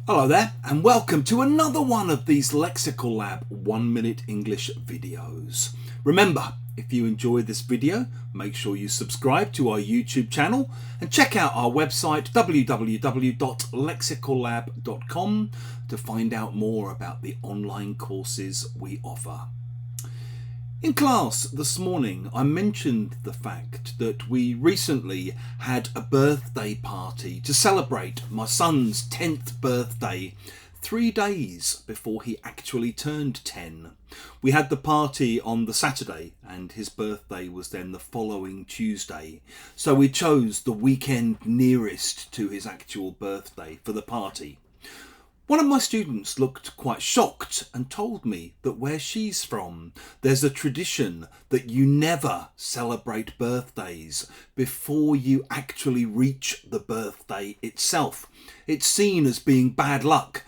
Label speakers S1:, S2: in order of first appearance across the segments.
S1: Hello there and welcome to another one of these Lexical Lab 1 minute English videos. Remember, if you enjoy this video, make sure you subscribe to our YouTube channel and check out our website www.lexicallab.com to find out more about the online courses we offer. In class this morning, I mentioned the fact that we recently had a birthday party to celebrate my son's 10th birthday, 3 days before he actually turned 10. We had the party on the Saturday and his birthday was then the following Tuesday. So we chose the weekend nearest to his actual birthday for the party. One of my students looked quite shocked and told me that where she's from, there's a tradition that you never celebrate birthdays before you actually reach the birthday itself. It's seen as being bad luck.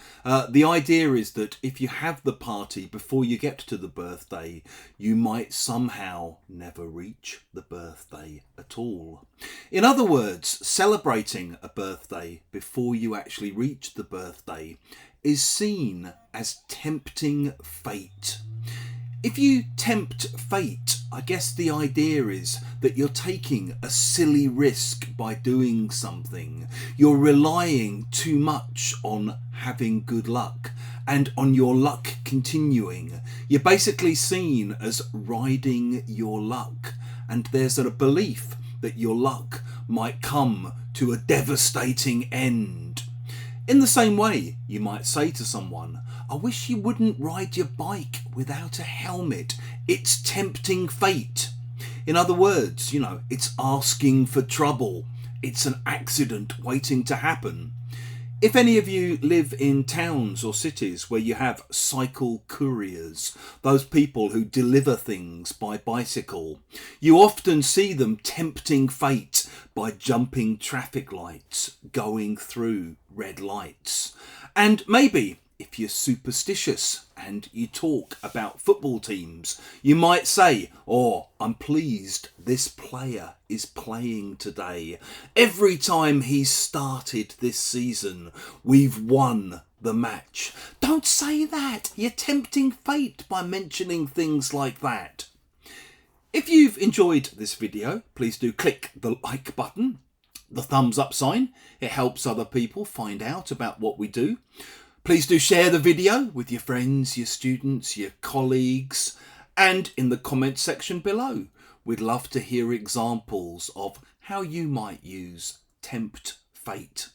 S1: The idea is that if you have the party before you get to the birthday, you might somehow never reach the birthday at all. In other words, celebrating a birthday before you actually reach the birthday is seen as tempting fate. If you tempt fate, I guess the idea is that you're taking a silly risk by doing something. You're relying too much on having good luck and on your luck continuing. You're basically seen as riding your luck, and there's a belief that your luck might come to a devastating end. In the same way, you might say to someone, I wish you wouldn't ride your bike without a helmet. It's tempting fate. In other words, it's asking for trouble. It's an accident waiting to happen. If any of you live in towns or cities where you have cycle couriers, those people who deliver things by bicycle, you often see them tempting fate by jumping traffic lights, going through red lights. And maybe if you're superstitious and you talk about football teams, you might say, oh, I'm pleased this player is playing today. Every time he's started this season, we've won the match. Don't say that. You're tempting fate by mentioning things like that. If you've enjoyed this video, please do click the like button, the thumbs up sign. It helps other people find out about what we do. Please do share the video with your friends, your students, your colleagues, and in the comments section below. We'd love to hear examples of how you might use tempt fate.